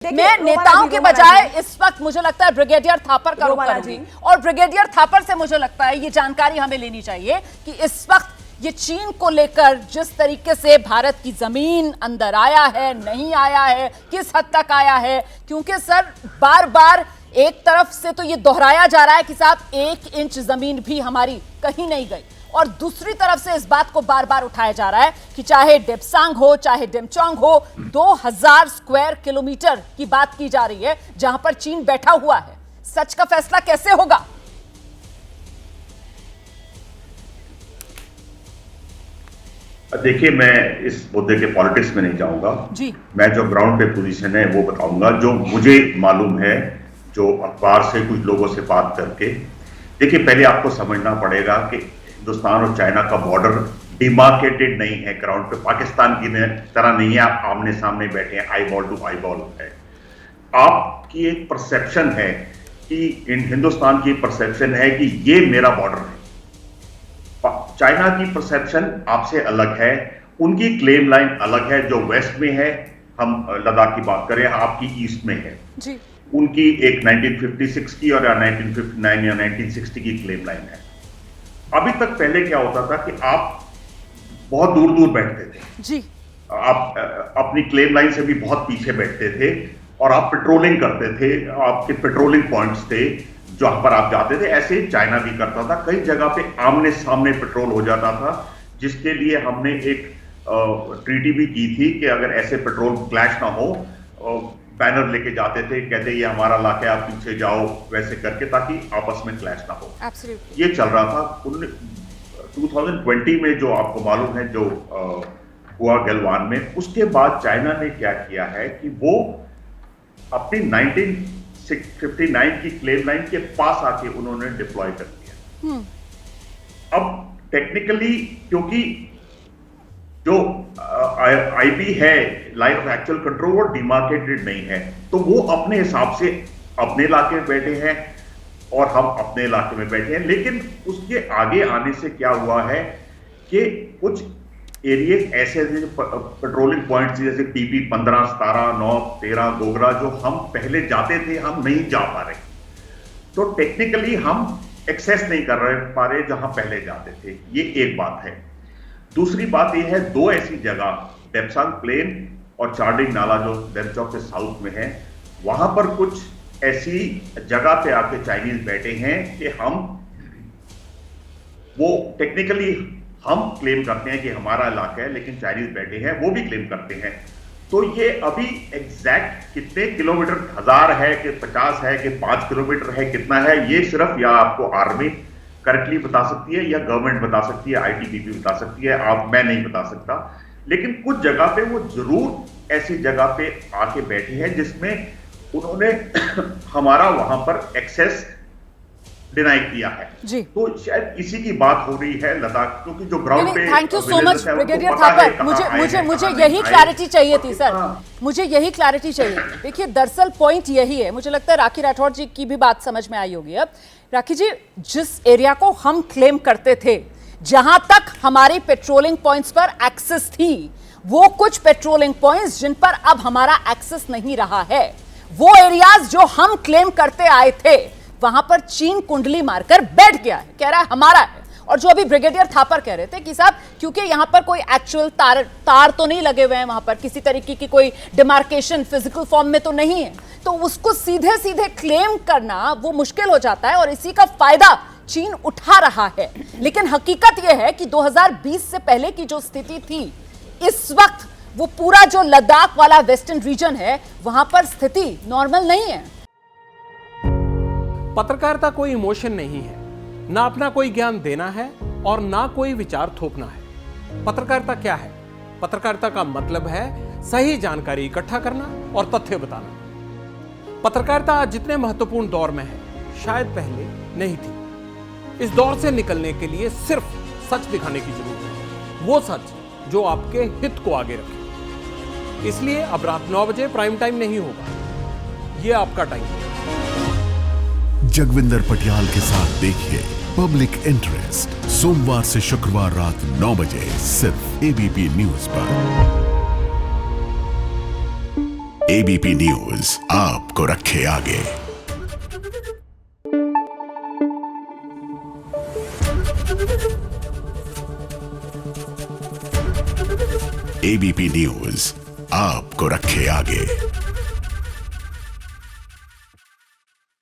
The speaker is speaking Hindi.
मैं नेताओं के बजाय इस वक्त मुझे लगता है ब्रिगेडियर थापर का रुख करूंगी और ब्रिगेडियर थापर से मुझे लगता है ये जानकारी हमें लेनी चाहिए कि इस वक्त ये चीन को लेकर जिस तरीके से भारत की जमीन अंदर आया है, नहीं आया है, किस हद तक आया है, क्योंकि सर बार बार एक तरफ से तो ये दोहराया जा रहा है कि साहब 1 इंच जमीन भी हमारी कहीं नहीं गई और दूसरी तरफ से इस बात को बार बार उठाया जा रहा है कि चाहे डेप्सांग हो चाहे डेमचोंग हो 2000 स्क्वायर किलोमीटर की बात की जा रही है जहां पर चीन बैठा हुआ है। सच का फैसला कैसे होगा? देखिए, मैं इस मुद्दे के पॉलिटिक्स में नहीं जाऊंगा जी। मैं जो ग्राउंड पे पोजीशन है वो बताऊंगा जो मुझे मालूम है, जो अखबार से कुछ लोगों से बात करके। देखिए, पहले आपको समझना पड़ेगा कि हिंदुस्तान और चाइना का बॉर्डर डिमार्केटेड नहीं है, ग्राउंड पे पाकिस्तान की तरह नहीं है आप आमने सामने बैठे हैं, eyeball to eyeball है। आपकी एक परसेप्शन है कि हिंदुस्तान की परसेप्शन है कि ये मेरा बॉर्डर है, चाइना की परसेप्शन आपसे अलग है, उनकी क्लेम लाइन अलग है। जो वेस्ट में है, हम लद्दाख की बात करें, आपकी ईस्ट में है जी। उनकी एक 1956 की और 1959 या 1960 की क्लेम लाइन है। अभी तक पहले क्या होता था कि आप बहुत दूर दूर बैठते थे जी, आप अपनी क्लेम लाइन से भी बहुत पीछे बैठते थे और आप पेट्रोलिंग करते थे, आपके पेट्रोलिंग पॉइंट्स थे जहां पर आप जाते थे। ऐसे चाइना भी करता था, कई जगह पे आमने सामने पेट्रोल हो जाता था, जिसके लिए हमने एक ट्रीटी भी की थी कि अगर ऐसे पेट्रोल क्लैश ना हो, बैनर लेके जाते थे, कहते ये हमारा इलाका है, आप पीछे जाओ, वैसे करके, ताकि आपस में क्लैश ना हो। Absolutely. ये चल रहा था 2020 में, जो आपको मालूम है जो हुआ गलवान में। उसके बाद चाइना ने क्या किया है कि वो अपनी 1959 की क्लेम लाइन के पास आके उन्होंने डिप्लॉय कर दिया। अब टेक्निकली क्योंकि जो आईबी है, लाइन ऑफ एक्चुअल कंट्रोल, वो डिमार्केटेड नहीं है, तो वो अपने हिसाब से अपने इलाके में बैठे हैं और हम अपने इलाके में बैठे हैं। लेकिन उसके आगे आने से क्या हुआ है कि कुछ एरिया ऐसे पेट्रोलिंग पॉइंट्स जैसे पीपी 15, 17, 9, 13, गोगरा, जो हम पहले जाते थे, हम नहीं जा पा रहे, तो टेक्निकली हम एक्सेस नहीं कर पा रहे जहां पहले जाते थे। ये एक बात है। दूसरी बात यह है, 2 ऐसी जगह, डेप्सांग प्लेन और चार्डिंग नाला जो डेमचोंग के साउथ में है, वहां पर कुछ ऐसी जगह पे आके चाइनीज बैठे हैं कि हम वो टेक्निकली हम क्लेम करते हैं कि हमारा इलाका है, लेकिन चाइनीज बैठे हैं, वो भी क्लेम करते हैं। तो ये अभी एग्जैक्ट कितने किलोमीटर, 1000 है कि 50 है कि 5 किलोमीटर है, कितना है, ये सिर्फ या आपको आर्मी करेक्टली बता सकती है या गवर्नमेंट बता सकती है, आईटीबीपी बता सकती है, मैं नहीं बता सकता। लेकिन कुछ जगह पे वो जरूर ऐसी जगह पे आके बैठे हैं जिसमें उन्होंने हमारा वहां पर एक्सेस डिनाई किया है जी। तो शायद इसी की बात हो रही है लद्दाख, क्योंकि जो ग्राउंड पे। Thank you so much brigadier Thapar, मुझे यही क्लैरिटी चाहिए थी सर, मुझे यही क्लैरिटी चाहिए। देखिए, दरअसल पॉइंट यही है, मुझे लगता है राखी राठौड़ जी की भी बात समझ में आई होगी। अब राखी जी, जिस एरिया को हम क्लेम करते थे, जहां तक हमारी पेट्रोलिंग पॉइंट्स पर एक्सेस थी, वो कुछ पेट्रोलिंग पॉइंट्स जिन पर अब हमारा एक्सेस नहीं रहा है, वो एरियाज जो हम क्लेम करते आए थे, वहां पर चीन कुंडली मारकर बैठ गया है, कह रहा है हमारा है। और जो अभी ब्रिगेडियर थापर कह रहे थे कि साहब क्योंकि यहां पर कोई एक्चुअल तार तो नहीं लगे हुए हैं, वहां पर किसी तरीके की कोई डिमार्केशन फिजिकल फॉर्म में तो नहीं है, तो उसको सीधे सीधे क्लेम करना वो मुश्किल हो जाता है और इसी का फायदा चीन उठा रहा है। लेकिन हकीकत यह है कि 2020 से पहले की जो स्थिति थी, इस वक्त वो पूरा जो लद्दाख वाला वेस्टर्न रीजन है, वहां पर स्थिति नॉर्मल नहीं है। पत्रकारिता कोई इमोशन नहीं है, ना अपना कोई ज्ञान देना है और ना कोई विचार थोपना है। पत्रकारिता क्या है? पत्रकारिता का मतलब है सही जानकारी इकट्ठा करना और तथ्य बताना। पत्रकारिता आज जितने महत्वपूर्ण दौर में है, शायद पहले नहीं थी। इस दौर से निकलने के लिए सिर्फ सच दिखाने की जरूरत है, वो सच जो आपके हित को आगे रखे। इसलिए अब रात 9 बजे प्राइम टाइम नहीं होगा, ये आपका टाइम है। जगविंदर पटियाल के साथ देखिए पब्लिक इंटरेस्ट, सोमवार से शुक्रवार रात 9 बजे सिर्फ एबीपी न्यूज पर। एबीपी न्यूज आपको रखे आगे। एबीपी न्यूज आपको रखे आगे।